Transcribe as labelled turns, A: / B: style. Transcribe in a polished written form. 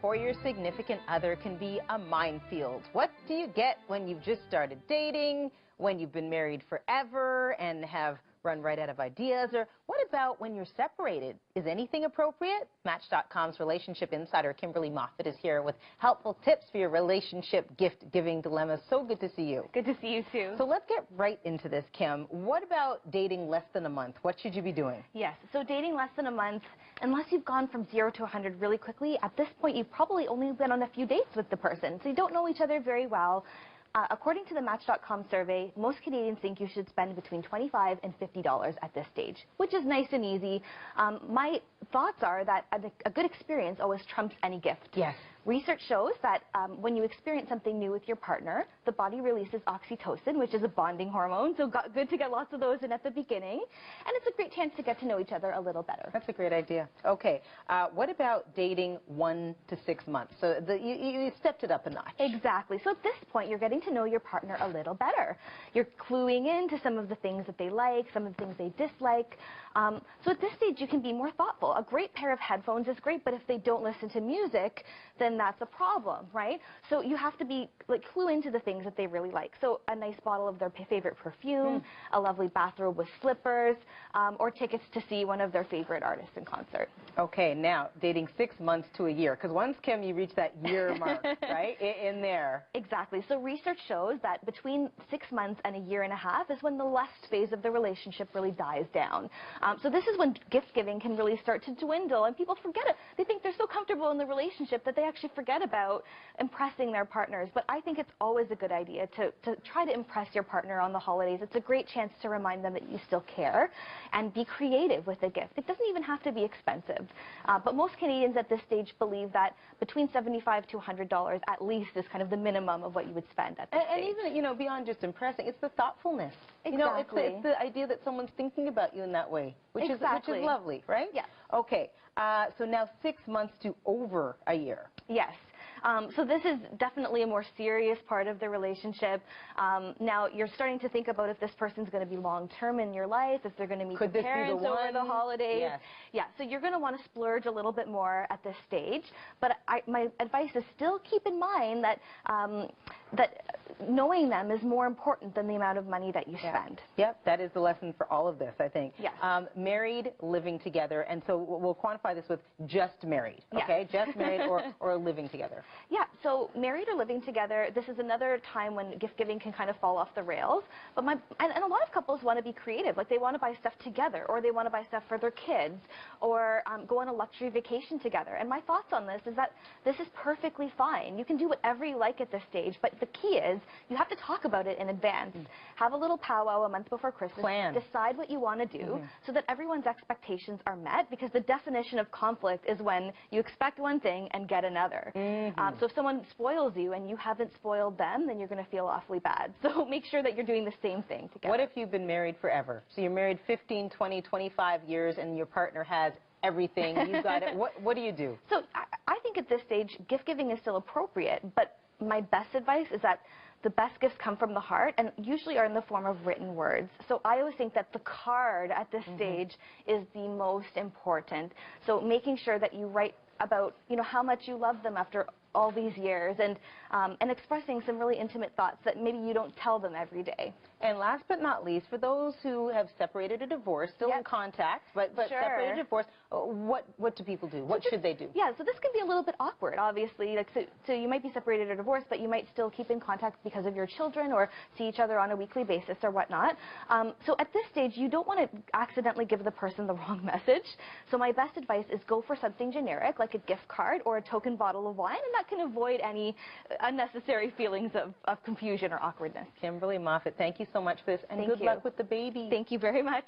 A: for your significant other can be a minefield. What do you get when you've just started dating, when you've been married forever and have run right out of ideas? Or what about when you're separated? Is anything appropriate? Match.com's relationship insider Kimberly Moffat is here with helpful tips for your relationship gift-giving dilemmas. So good to see you.
B: Good to see you too.
A: So let's get right into this, Kim. What about dating less than a month? What should you be doing?
B: Yes, so dating less than a month, unless you've gone from 0 to 100 really quickly, at this point you've probably only been on a few dates with the person, so you don't know each other very well. According to the Match.com survey, most Canadians think you should spend between $25 and $50 at this stage, which is nice and easy. My thoughts are that a good experience always trumps any gift.
A: Yes.
B: Research shows that when you experience something new with your partner, the body releases oxytocin, which is a bonding hormone, so good to get lots of those in at the beginning. And it's a great chance to get to know each other a little better.
A: That's a great idea. Okay, what about dating 1 to 6 months? So you stepped it up a notch.
B: Exactly. So at this point, you're getting to know your partner a little better. You're cluing into some of the things that they like, some of the things they dislike. So at this stage, you can be more thoughtful. A great pair of headphones is great, but if they don't listen to music, then that's a problem, right? So you have to be clue into the things that they really like. So a nice bottle of their favorite perfume, a lovely bathrobe with slippers, or tickets to see one of their favorite artists in concert.
A: Okay, now dating 6 months to a year, because once, Kim, you reach that year mark, right, in there.
B: Exactly. So research shows that between 6 months and a year and a half is when the lust phase of the relationship really dies down. So this is when gift giving can really start to dwindle, and people forget it. They think they're so comfortable in the relationship that they actually forget about impressing their partners. But I think it's always a good idea to try to impress your partner on the holidays. It's a great chance to remind them that you still care, and be creative with a gift. It doesn't even have to be expensive. But most Canadians at this stage believe that between $75 to $100 at least is kind of the minimum of what you would spend at this stage.
A: And even, beyond just impressing, it's the thoughtfulness.
B: Exactly.
A: It's the idea that someone's thinking about you in that way, which is lovely, right?
B: Yes.
A: Okay, so now 6 months to over a year.
B: Yes. So this is definitely a more serious part of the relationship. Now, you're starting to think about if this person's going to be long-term in your life, if they're going to meet your parents over the holidays.
A: Yes.
B: Yeah, so you're going to want to splurge a little bit more at this stage. But my advice is still keep in mind that knowing them is more important than the amount of money that you spend.
A: Yep, that is the lesson for all of this, I think.
B: Yes.
A: Married, living together, and so we'll quantify this with just married, okay? Yes. Just married or living together.
B: Yeah, so married or living together, this is another time when gift giving can kind of fall off the rails. But and a lot of couples want to be creative, like they want to buy stuff together, or they want to buy stuff for their kids, or go on a luxury vacation together. And my thoughts on this is that this is perfectly fine. You can do whatever you like at this stage, but the key is you have to talk about it in advance. Have a little powwow a month before Christmas.
A: Plan.
B: Decide what you want to do so that everyone's expectations are met, because the definition of conflict is when you expect one thing and get another. So if someone spoils you and you haven't spoiled them, then you're going to feel awfully bad. So make sure that you're doing the same thing together.
A: What if you've been married forever? So you're married 15, 20, 25 years and your partner has everything, you've got it. What do you do?
B: So I think at this stage, gift giving is still appropriate, but my best advice is that the best gifts come from the heart and usually are in the form of written words. So I always think that the card at this stage is the most important. So making sure that you write about, how much you love them after all these years, and expressing some really intimate thoughts that maybe you don't tell them every day.
A: And last but not least, for those who have separated or divorced, still in contact, but separated or divorced, what do people do? What should they do? Yeah,
B: so this can be a little bit awkward, obviously. So you might be separated or divorced, but you might still keep in contact because of your children, or see each other on a weekly basis or whatnot. So at this stage, you don't want to accidentally give the person the wrong message. So my best advice is go for something generic, like a gift card or a token bottle of wine, and that can avoid any unnecessary feelings of confusion or awkwardness.
A: Kimberly Moffat, thank you so much for this, and good luck with the baby.
B: Thank you very much.